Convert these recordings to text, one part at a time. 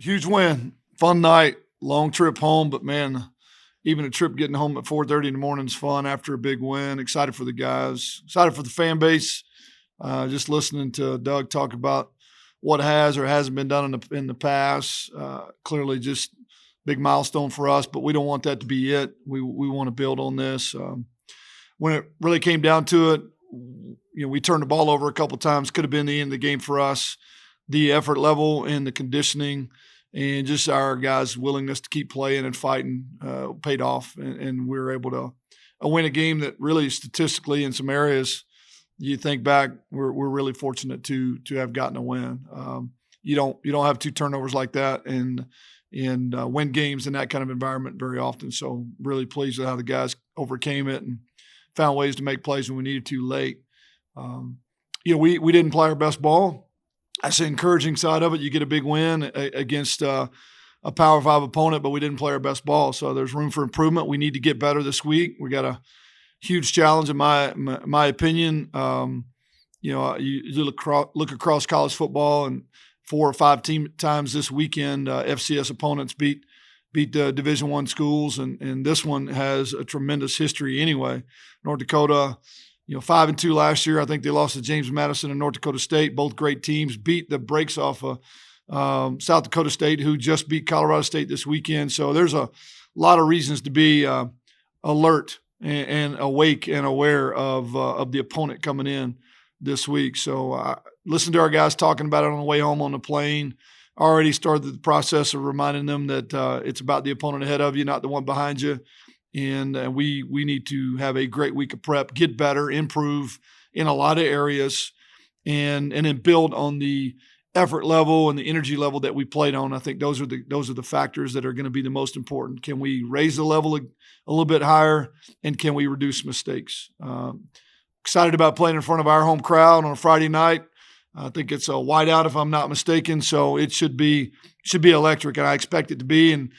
Huge win, fun night, long trip home, but man, even a trip getting home at 4:30 in the morning is fun after a big win. Excited for the guys, excited for the fan base. Just listening to Doug talk about what has or hasn't been done in the past. Clearly, just big milestone for us, but we don't want that to be it. We want to build on this. When it really came down to it, we turned the ball over a couple times. Could have been the end of the game for us. The effort level and the conditioning and just our guys' willingness to keep playing and fighting paid off, and we were able to win a game that really statistically in some areas you think back, we're really fortunate to have gotten a win. You don't have two turnovers like that and win games in that kind of environment very often. So really pleased with how the guys overcame it and found ways to make plays when we needed to late. We didn't play our best ball. That's the encouraging side of it. You get a big win against a Power 5 opponent, but we didn't play our best ball. So there's room for improvement. We need to get better this week. We got a huge challenge in my opinion. You look across college football, and 4 or 5 times this weekend, FCS opponents beat Division I schools, and this one has a tremendous history anyway. North Dakota, 5-2 last year. I think they lost to James Madison and North Dakota State. Both great teams. Beat the brakes off of South Dakota State, who just beat Colorado State this weekend. So there's a lot of reasons to be alert and awake and aware of the opponent coming in this week. So listen to our guys talking about it on the way home on the plane. Already started the process of reminding them that it's about the opponent ahead of you, not the one behind you. And we need to have a great week of prep, get better, improve in a lot of areas, and then build on the effort level and the energy level that we played on. I think those are the factors that are going to be the most important. Can we raise the level a little bit higher, and can we reduce mistakes? Excited about playing in front of our home crowd on a Friday night. I think it's a whiteout if I'm not mistaken, so it should be electric, and I expect it to be. And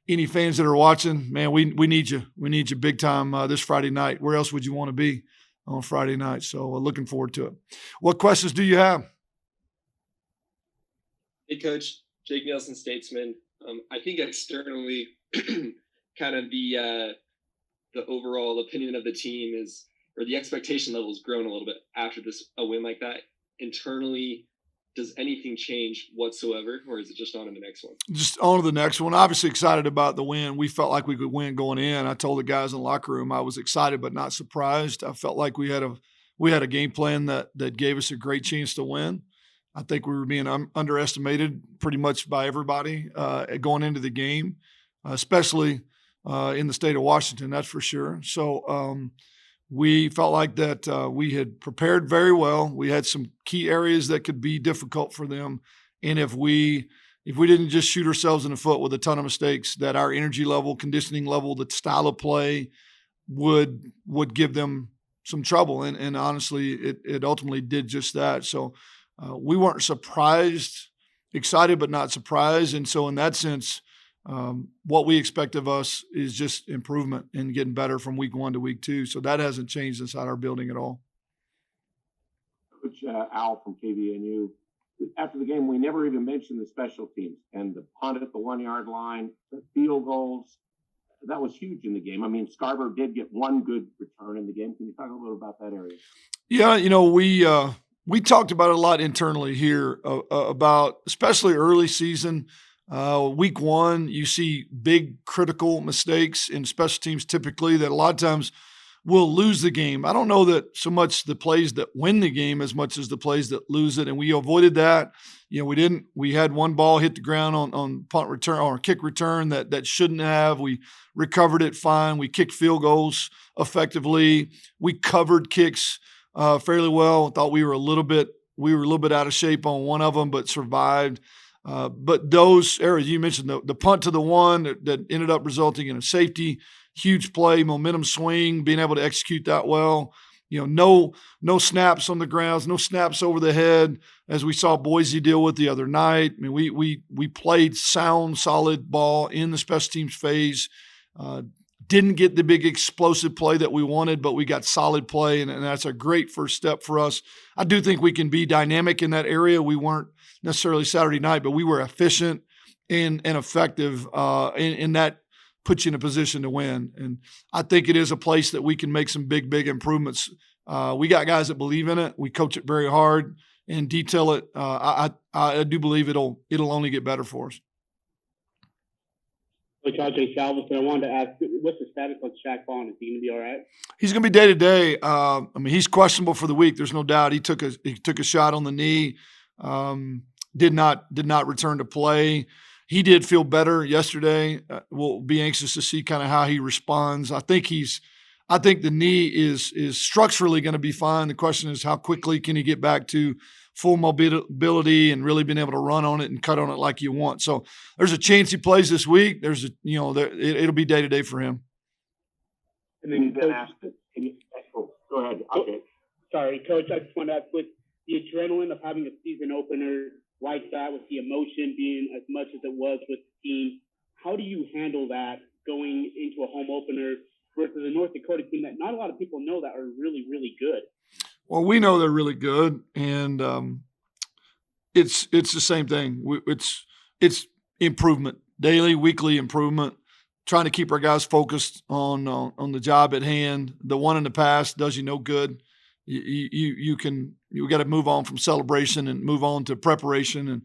any fans that are watching, man, we need you. We need you big time this Friday night. Where else would you want to be on Friday night? So looking forward to it. What questions do you have? Hey, Coach. Jake Nielsen, Statesman. I think externally, kind of the overall opinion of the team is, or the expectation level has grown a little bit after a win like that. Internally, does anything change whatsoever, or is it just on to the next one? Just on to the next one. Obviously excited about the win. We felt like we could win going in. I told the guys in the locker room I was excited but not surprised. I felt like we had a game plan that gave us a great chance to win. I think we were being underestimated pretty much by everybody going into the game, especially in the state of Washington, that's for sure. So we felt like that we had prepared very well. We had some key areas that could be difficult for them. And if we didn't just shoot ourselves in the foot with a ton of mistakes, that our energy level, conditioning level, the style of play would give them some trouble. And honestly, it ultimately did just that. So we weren't surprised, excited but not surprised. And so in that sense, what we expect of us is just improvement and getting better from week 1 to week 2. So that hasn't changed inside our building at all. Coach Al from KVNU, after the game, we never even mentioned the special teams and the punt at the 1-yard line, the field goals. That was huge in the game. I mean, Scarborough did get one good return in the game. Can you talk a little about that area? Yeah, we talked about it a lot internally here about especially early season. Week 1, you see big critical mistakes in special teams typically that a lot of times will lose the game. I don't know that so much the plays that win the game as much as the plays that lose it. And we avoided that. We had one ball hit the ground on punt return or kick return that shouldn't have. We recovered it fine. We kicked field goals effectively. We covered kicks fairly well. Thought we were a little bit out of shape on one of them, but survived. But those areas you mentioned, the punt to the 1 that ended up resulting in a safety, huge play, momentum swing, being able to execute that well. No snaps on the grounds, no snaps over the head, as we saw Boise deal with the other night. I mean, we played sound, solid ball in the special teams phase. Didn't get the big explosive play that we wanted, but we got solid play, and that's a great first step for us. I do think we can be dynamic in that area. We weren't necessarily Saturday night, but we were efficient. and effective, and that puts you in a position to win. And I think it is a place that we can make some big improvements. We got guys that believe in it. We coach it very hard and detail it. I do believe it'll only get better for us. Coach R.J. Salvesen, I wanted to ask, what's the status on Shaq Bond? Is he going to be all right? He's going to be day to day. I mean, he's questionable for the week. There's no doubt. He took a shot on the knee. Did not return to play. He did feel better yesterday. We'll be anxious to see kind of how he responds. I think the knee is structurally going to be fine. The question is how quickly can he get back to full mobility and really being able to run on it and cut on it like you want. So there's a chance he plays this week. There's it'll be day to day for him. And then Coach, go ahead. Okay. Sorry, Coach. I just want to ask, with the adrenaline of having a season opener like that, with the emotion being as much as it was with the team, how do you handle that going into a home opener versus a North Dakota team that not a lot of people know that are really, really good? Well, we know they're really good, and it's the same thing. It's improvement, daily, weekly improvement. Trying to keep our guys focused on the job at hand. The one in the past does you no good. You got to move on from celebration and move on to preparation, and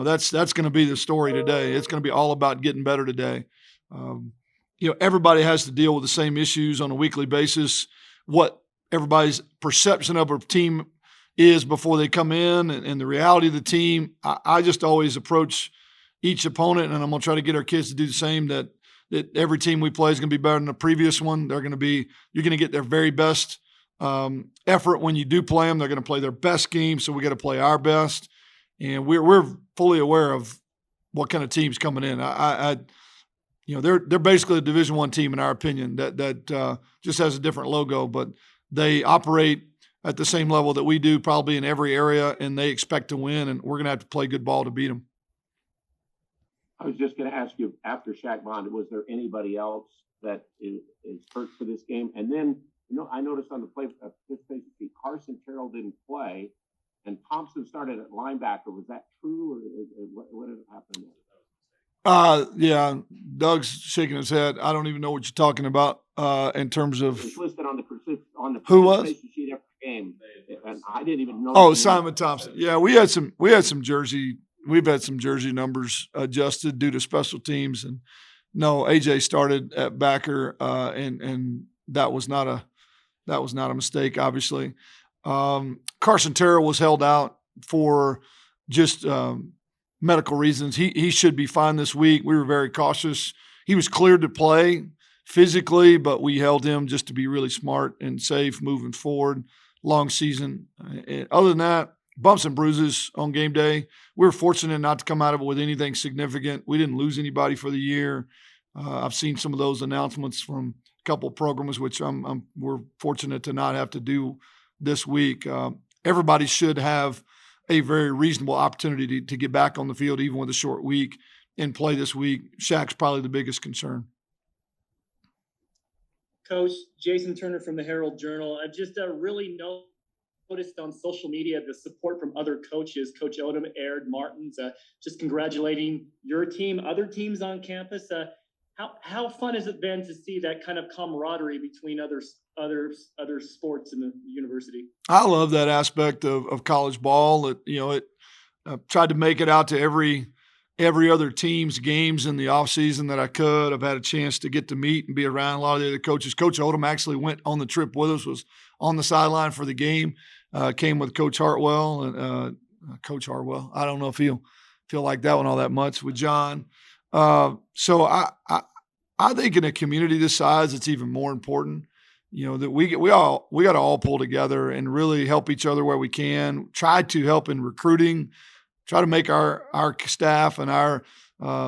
that's going to be the story today. It's going to be all about getting better today. Everybody has to deal with the same issues on a weekly basis. What everybody's perception of a team is before they come in and the reality of the team. I just always approach each opponent, and I'm going to try to get our kids to do the same, that every team we play is going to be better than the previous one. You're going to get their very best effort when you do play them. They're going to play their best game, so we got to play our best. And we're fully aware of what kind of team's coming in. They're basically a Division I team in our opinion that just has a different logo, but they operate at the same level that we do, probably in every area, and they expect to win, and we're going to have to play good ball to beat them. I was just going to ask you, after Shaq Bond, was there anybody else that is hurt for this game? And then, I noticed on the play participation sheet, Carson Terrell didn't play, and Thompson started at linebacker. Was that true, or what did happen there? Yeah, Doug's shaking his head. I don't even know what you're talking about in terms of. It's listed on the Who was? participation sheet every game, and I didn't even know. Oh, Simon Thompson. Yeah, we've had some jersey numbers adjusted due to special teams, and no, AJ started at backer, and that was not a mistake, obviously. Carson Terrell was held out for just medical reasons. He should be fine this week. We were very cautious. He was cleared to play physically, but we held him just to be really smart and safe moving forward. Long season. Other than that, bumps and bruises on game day. We were fortunate not to come out of it with anything significant. We didn't lose anybody for the year. I've seen some of those announcements from a couple of programs, which we're fortunate to not have to do this week. Everybody should have a very reasonable opportunity to get back on the field, even with a short week, and play this week. Shaq's probably the biggest concern. Coach, Jason Turner from the Herald Journal. I've just really noticed on social media the support from other coaches. Coach Odom, Aird, Martins, just congratulating your team, other teams on campus. How fun has it been to see that kind of camaraderie between other sports in the university? I love that aspect of college ball. It tried to make it out to every other team's games in the offseason that I could. I've had a chance to get to meet and be around a lot of the other coaches. Coach Odom actually went on the trip with us, was on the sideline for the game, came with Coach Hartwell. And Coach Hartwell, I don't know if he'll feel like that one all that much with John. So I think in a community this size, it's even more important, that we got to all pull together and really help each other where we can, try to help in recruiting, try to make our staff and our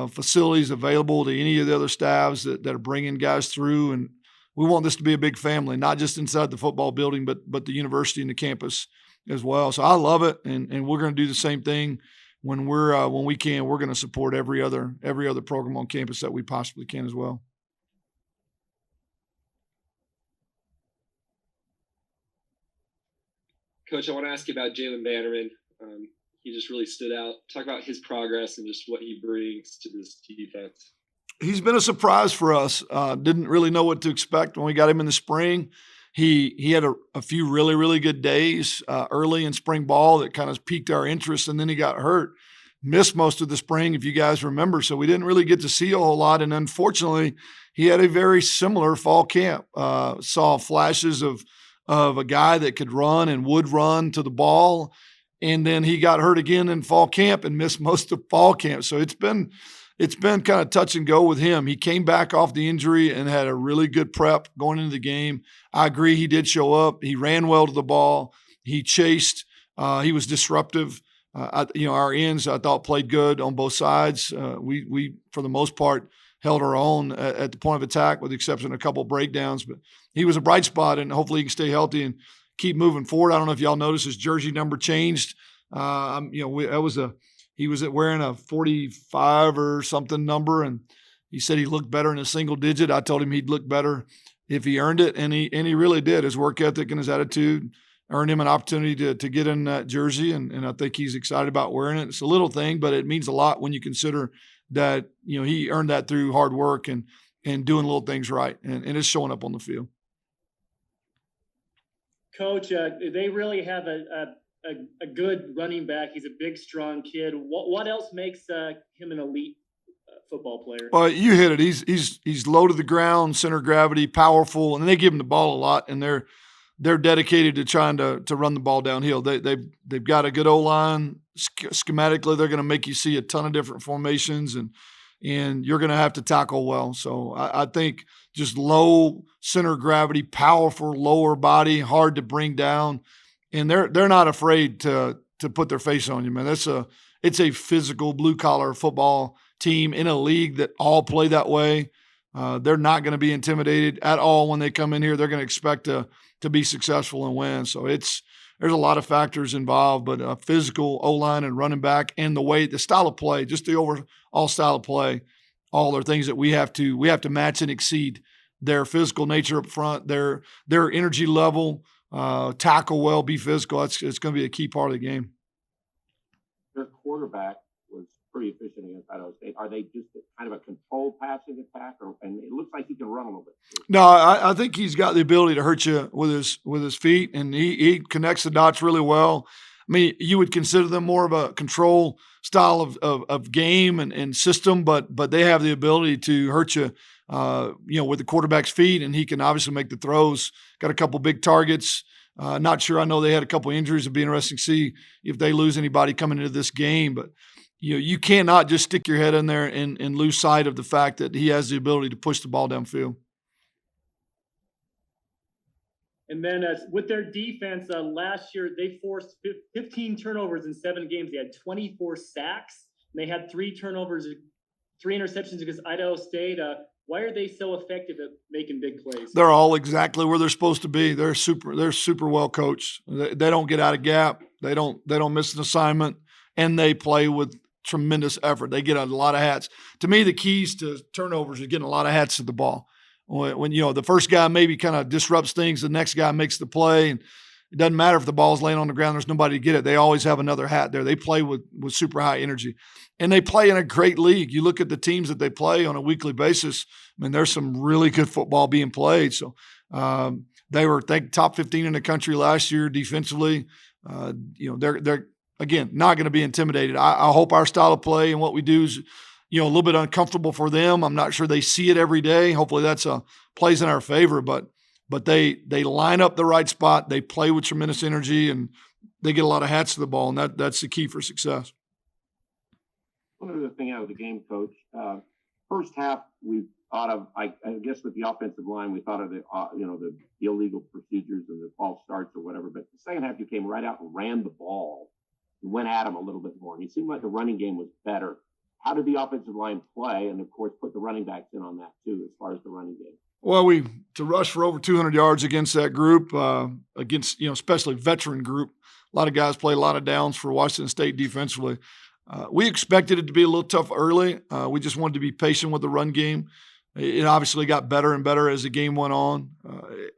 facilities available to any of the other staffs that are bringing guys through. And we want this to be a big family, not just inside the football building, but the university and the campus as well. So I love it. And we're going to do the same thing when we can. We're going to support every other program on campus that we possibly can as well. Coach, I want to ask you about Jalen Bannerman. he just really stood out. Talk about his progress and just what he brings to this defense. He's been a surprise for us. Didn't really know what to expect when we got him in the spring. He had a few really, really good days early in spring ball that kind of piqued our interest, and then he got hurt. Missed most of the spring, if you guys remember, so we didn't really get to see a whole lot. And unfortunately, he had a very similar fall camp. Saw flashes of a guy that could run and would run to the ball, and then he got hurt again in fall camp and missed most of fall camp. So it's been kind of touch and go with him. He came back off the injury and had a really good prep going into the game. I agree, he did show up. He ran well to the ball. He chased. He was disruptive. Our ends I thought played good on both sides. We for the most part held our own at the point of attack, with the exception of a couple of breakdowns. But he was a bright spot, and hopefully he can stay healthy and keep moving forward. I don't know if y'all noticed his jersey number changed. He was wearing a 45 or something number, and he said he looked better in a single digit. I told him he'd look better if he earned it, and he really did. His work ethic and his attitude earned him an opportunity to get in that jersey, and I think he's excited about wearing it. It's a little thing, but it means a lot when you consider that he earned that through hard work and doing little things right, and it's showing up on the field. Coach, they really have a good running back. He's a big, strong kid. What else makes him an elite football player? Well, you hit it. He's low to the ground, center of gravity, powerful, and they give him the ball a lot, and they're dedicated to trying to run the ball downhill. They've got a good O-line. Schematically, they're going to make you see a ton of different formations, and you're going to have to tackle well. So I think just low center of gravity, powerful lower body, hard to bring down, and they're not afraid to put their face on you, man. It's a physical blue collar football team in a league that all play that way. They're not going to be intimidated at all when they come in here. They're going to expect to be successful and win. So there's a lot of factors involved, but physical O-line and running back, and the style of play, just the overall style of play, all are things that we have to match and exceed. Their physical nature up front, their energy level, tackle well, be physical. It's going to be a key part of the game. Their quarterback was pretty efficient against Idaho State. Are they just kind of a controlled passing attack, and it looks like he can run a little bit too? No, I think he's got the ability to hurt you with his feet, and he connects the dots really well. I mean, you would consider them more of a control style of game and system, but they have the ability to hurt you, with the quarterback's feet, and he can obviously make the throws. Got a couple big targets. Not sure. I know they had a couple injuries. It'd be interesting to see if they lose anybody coming into this game, but you cannot just stick your head in there and lose sight of the fact that he has the ability to push the ball downfield. And then with their defense, last year they forced 15 turnovers in 7 games. They had 24 sacks. And they had 3 turnovers, 3 interceptions against Idaho State. Why are they so effective at making big plays? They're all exactly where they're supposed to be. They're super well coached. They don't get out of gap. They don't miss an assignment, and they play with tremendous effort. They get a lot of hats. To me, the keys to turnovers are getting a lot of hats to the ball. When the first guy maybe kind of disrupts things, the next guy makes the play, and it doesn't matter if the ball's laying on the ground, there's nobody to get it. They always have another hat there. They play with super high energy, and they play in a great league. You look at the teams that they play on a weekly basis. I mean, there's some really good football being played. So they were, I think, top 15 in the country last year defensively. They're again not going to be intimidated. I hope our style of play and what we do is a little bit uncomfortable for them. I'm not sure they see it every day. Hopefully that's plays in our favor, but they line up the right spot. They play with tremendous energy, and they get a lot of hats to the ball, and that's the key for success. One other thing out of the game, Coach. First half, we thought of, I guess with the offensive line, we thought of the illegal procedures and the false starts or whatever. But the second half, you came right out and ran the ball and went at them a little bit more. And it seemed like the running game was better. How did the offensive line play? And, of course, put the running backs in on that, too, as far as the running game. Well, to rush for over 200 yards against that group, especially veteran group, a lot of guys play a lot of downs for Washington State defensively. We expected it to be a little tough early. We just wanted to be patient with the run game. It obviously got better and better as the game went on,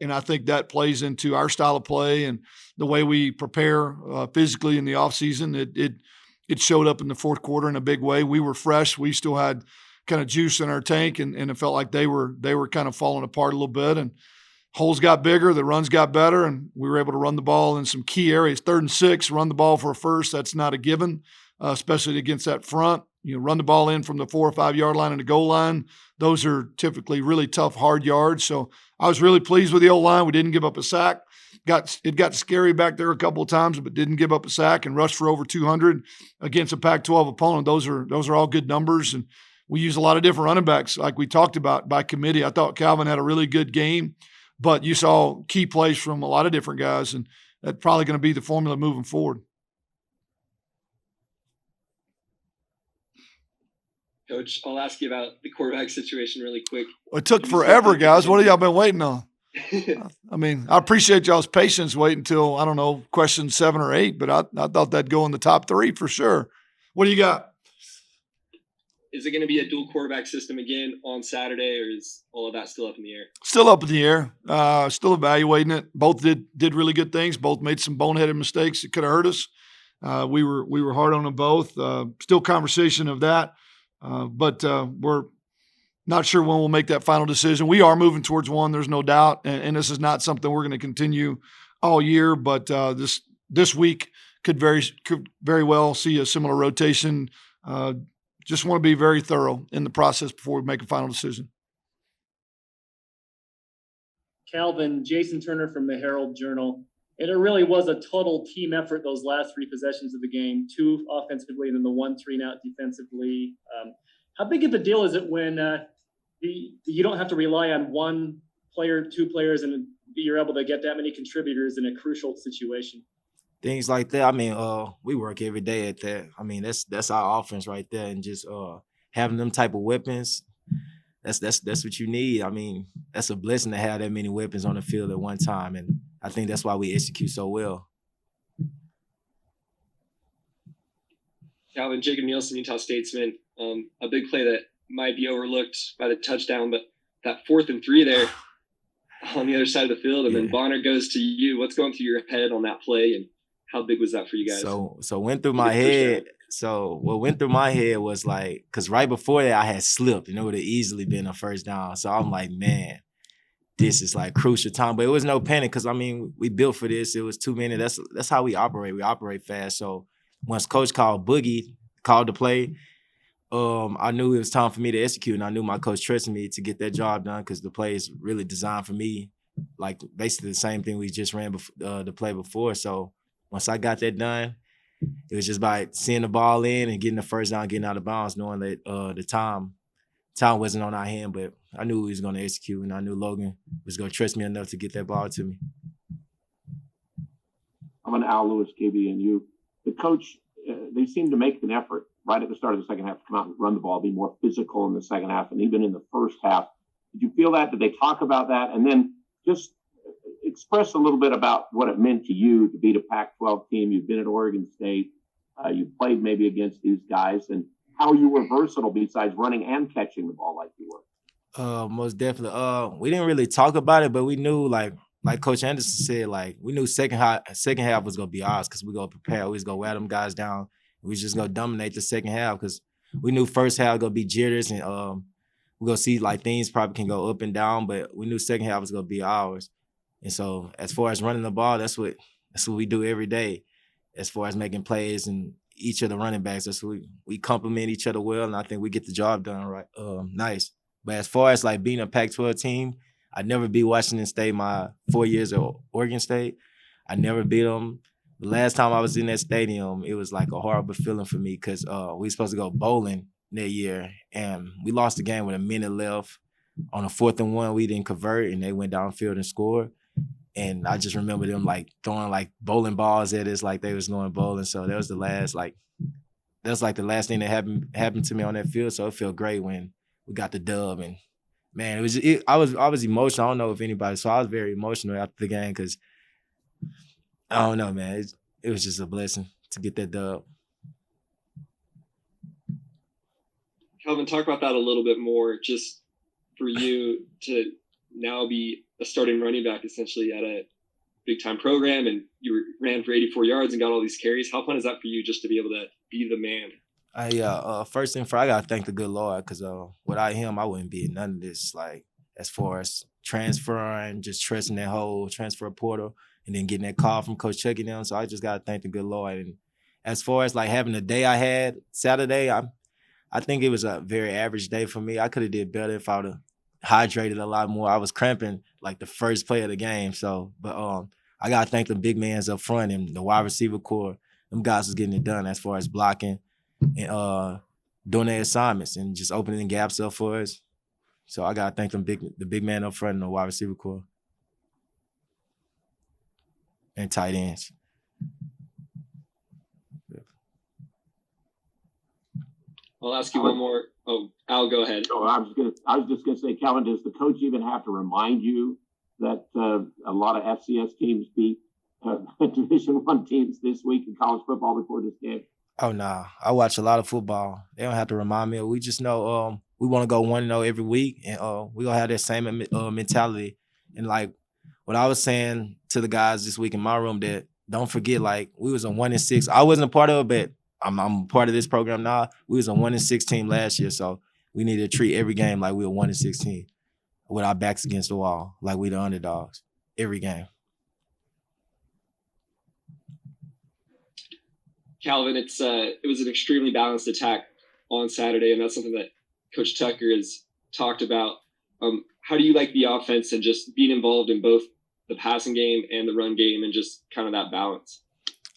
and I think that plays into our style of play and the way we prepare physically in the offseason. it showed up in the fourth quarter in a big way. We were fresh. We still had kind of juice in our tank, and it felt like they were kind of falling apart a little bit. And holes got bigger, the runs got better, and we were able to run the ball in some key areas. 3rd and 6, run the ball for a first. That's not a given, especially against that front. Run the ball in from the 4 or 5 yard line and the goal line. Those are typically really tough, hard yards. So I was really pleased with the O-line. We didn't give up a sack. It got scary back there a couple of times, but didn't give up a sack and rushed for over 200 against a Pac-12 opponent. Those are all good numbers. And we use a lot of different running backs, like we talked about, by committee. I thought Calvin had a really good game, but you saw key plays from a lot of different guys, and that's probably going to be the formula moving forward. Coach, I'll ask you about the quarterback situation really quick. It took forever, guys. What have y'all been waiting on? I mean, I appreciate y'all's patience waiting until, I don't know, question 7 or 8, but I thought that'd go in the top 3 for sure. What do you got? Is it going to be a dual quarterback system again on Saturday, or is all of that still up in the air? Still up in the air. Still evaluating it. Both did really good things. Both made some boneheaded mistakes that could have hurt us. We were hard on them both. Still conversation of that, but we're not sure when we'll make that final decision. We are moving towards one. There's no doubt, and this is not something we're going to continue all year. But this week could very well see a similar rotation. Just want to be very thorough in the process before we make a final decision. Calvin, Jason Turner from the Herald Journal. And it really was a total team effort those last 3 possessions of the game, 2 offensively and then the 1 3-and-out defensively. How big of a deal is it when you don't have to rely on 1 player, 2 players, and you're able to get that many contributors in a crucial situation? Things like that. I mean, we work every day at that. I mean, that's our offense right there, and just having them type of weapons. That's what you need. I mean, that's a blessing to have that many weapons on the field at one time, and I think that's why we execute so well. Calvin, Jacob Nielsen, Utah Statesman. A big play that might be overlooked by the touchdown, but that 4th and 3 there on the other side of the field, and then Bonner goes to you. What's going through your head on that play, and how big was that for you guys? So went through my head. So what went through my head was like, because right before that I had slipped, and it would have easily been a first down. So I'm like, man, this is like crucial time. But it was no panic, because I mean, we built for this. It was 2 minutes. That's how we operate. We operate fast. So once Coach called the play, I knew it was time for me to execute, and I knew my coach trusted me to get that job done, because the play is really designed for me, like basically the same thing we just ran the play before. So once I got that done, it was just by seeing the ball in and getting the first down, getting out of bounds, knowing that the time wasn't on our hand, but I knew he was going to execute, and I knew Logan was going to trust me enough to get that ball to me. I'm an Al Lewis, KBNU. The coach, they seemed to make an effort right at the start of the second half to come out and run the ball, be more physical in the second half, and even in the first half. Did you feel that? Did they talk about that? And then just express a little bit about what it meant to you to beat a Pac-12 team. You've been at Oregon State. You've played maybe against these guys, and how you were versatile besides running and catching the ball like you were. Most definitely. We didn't really talk about it, but we knew, like Coach Anderson said, like we knew second half was gonna be ours, because we gonna prepare. We was gonna wear them guys down. We was just gonna dominate the second half, because we knew first half gonna be jitters, and we're gonna see like things probably can go up and down, but we knew second half was gonna be ours. And so as far as running the ball, that's what we do every day. As far as making plays and each of the running backs, that's what we complement each other well, and I think we get the job done right. Nice. But as far as like being a Pac-12 team, I never beat Washington State my 4 years at Oregon State. I never beat them. The last time I was in that stadium, it was like a horrible feeling for me, because we were supposed to go bowling that year, and we lost the game with a minute left. On a 4th and 1, we didn't convert, and they went downfield and scored. And I just remember them like throwing like bowling balls at us like they was going bowling. So that was the last thing that happened to me on that field. So it felt great when we got the dub. And man, I was emotional. I don't know if anybody, so I was very emotional after the game, because I don't know, man. It was just a blessing to get that dub. Calvin, talk about that a little bit more, just for you to now be a starting running back essentially at a big time program, and you ran for 84 yards and got all these carries. How fun is that for you, just to be able to be the man? First thing first, I gotta thank the good Lord because without Him, I wouldn't be in none of this. Like as far as transferring, just trusting that whole transfer portal, and then getting that call from Coach Chucky and them. So I just gotta thank the good Lord. And as far as like having the day I had Saturday, I think it was a very average day for me. I could have did better if I would have hydrated a lot more. I was cramping like the first play of the game. So, but I gotta thank the big mans up front and the wide receiver core. Them guys was getting it done as far as blocking and doing their assignments and just opening gaps up for us. So I gotta thank the big man up front and the wide receiver core and tight ends. I'll ask you one more. Oh, Al, go ahead. So I was just gonna say, Calvin, does the coach even have to remind you that a lot of FCS teams beat Division I teams this week in college football before this game? Oh nah, I watch a lot of football. They don't have to remind me. We just know we want to go 1-0 every week, and we gonna have that same mentality. And like what I was saying to the guys this week in my room, that don't forget, like we was a 1-6. I wasn't a part of it, but I'm part of this program now. We was a 1-6 team last year, so we need to treat every game like we a 1-6 team with our backs against the wall, like we the underdogs every game. Calvin, it was an extremely balanced attack on Saturday, and that's something that Coach Tucker has talked about. How do you like the offense and just being involved in both the passing game and the run game and just kind of that balance?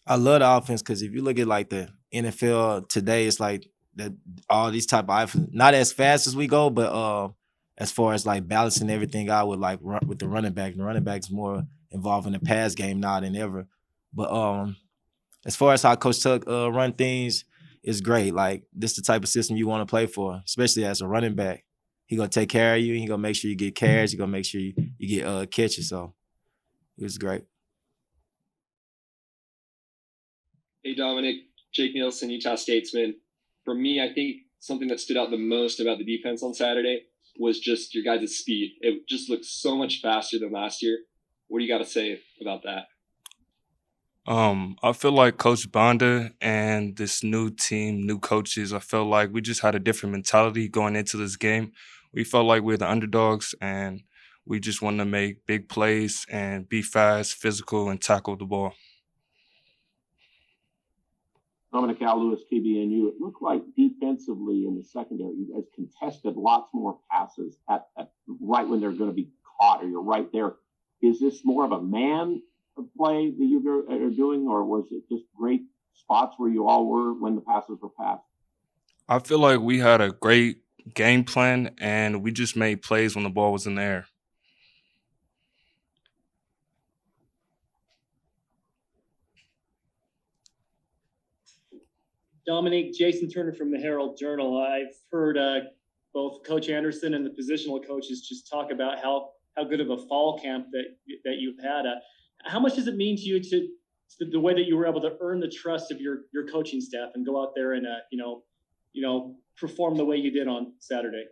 I love the offense because if you look at like the NFL today, it's like that all these type of offense, not as fast as we go, but as far as like balancing everything out with like with the running back. The running back's more involved in the pass game now than ever. But as far as how Coach Tuck run things, it's great. Like this is the type of system you want to play for, especially as a running back. He gonna take care of you. He gonna make sure you get carries. He gonna make sure you get catches. So it was great. Hey, Dominic, Jake Nielsen, Utah Statesman. For me, I think something that stood out the most about the defense on Saturday was just your guys' speed. It just looked so much faster than last year. What do you got to say about that? I feel like Coach Bonda and this new team, new coaches, I felt like we just had a different mentality going into this game. We felt like we were the underdogs and we just wanted to make big plays and be fast, physical, and tackle the ball. Dominic Al Lewis, KBNU. It looked like defensively in the secondary, you guys contested lots more passes at right when they're going to be caught, or you're right there. Is this more of a man play that you are doing, or was it just great spots where you all were when the passes were passed? I feel like we had a great game plan and we just made plays when the ball was in the air. Dominic, Jason Turner from the Herald Journal. I've heard both Coach Anderson and the positional coaches just talk about how good of a fall camp that you've had. How much does it mean to you to the way that you were able to earn the trust of your coaching staff and go out there and perform the way you did on Saturday?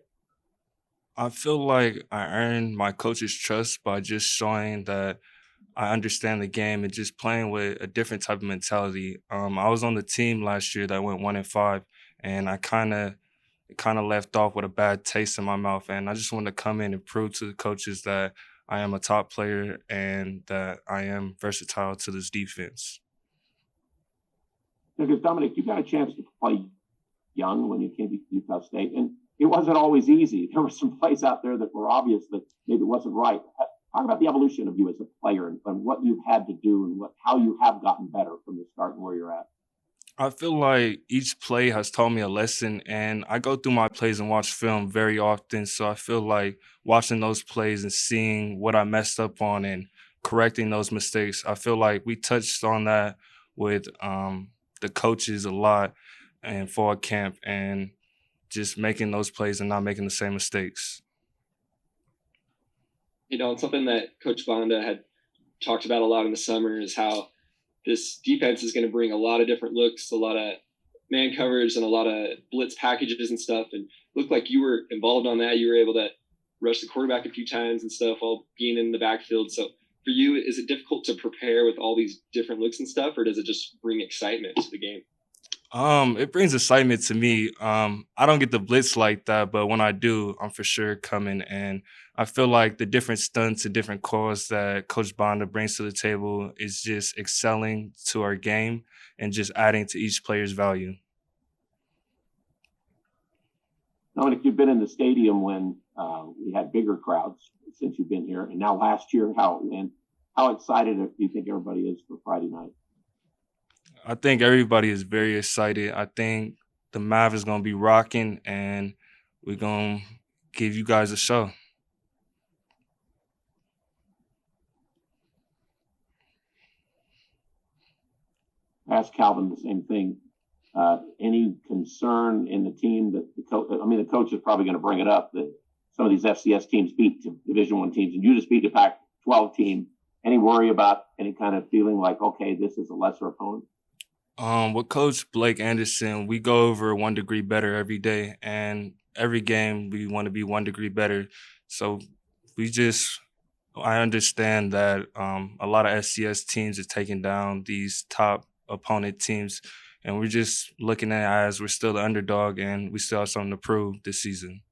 I feel like I earned my coach's trust by just showing that I understand the game and just playing with a different type of mentality. I was on the team last year that went 1-5, and I kind of left off with a bad taste in my mouth. And I just wanted to come in and prove to the coaches that I am a top player and that I am versatile to this defense. Because Dominic, you got a chance to play young when you came to Utah State, and it wasn't always easy. There were some plays out there that were obvious that maybe wasn't right. Talk about the evolution of you as a player and what you've had to do and how you have gotten better from the start and where you're at. I feel like each play has taught me a lesson, and I go through my plays and watch film very often. So I feel like watching those plays and seeing what I messed up on and correcting those mistakes, I feel like we touched on that with the coaches a lot and fall camp and just making those plays and not making the same mistakes. Something that Coach Bonda had talked about a lot in the summer is how this defense is going to bring a lot of different looks, a lot of man coverage and a lot of blitz packages and stuff. And looked like you were involved on that. You were able to rush the quarterback a few times and stuff while being in the backfield. So for you, is it difficult to prepare with all these different looks and stuff, or does it just bring excitement to the game? It brings excitement to me. I don't get the blitz like that, but when I do, I'm for sure coming. And I feel like the different stunts and different calls that Coach Bonda brings to the table is just excelling to our game and just adding to each player's value. Dominic, you've been in the stadium when we had bigger crowds since you've been here, and now last year, how it went. How excited do you think everybody is for Friday night? I think everybody is very excited. I think the Mav is going to be rocking, and we're going to give you guys a show. I asked Calvin the same thing. Any concern in the team that the coach is probably going to bring it up that some of these FCS teams beat Division I teams, and you just beat the Pac-12 team. Any worry about any kind of feeling like, okay, this is a lesser opponent? With Coach Blake Anderson, we go over 1 degree better every day, and every game we want to be 1 degree better. So I understand that a lot of FCS teams are taking down these top opponent teams, and we're just looking at it as we're still the underdog and we still have something to prove this season.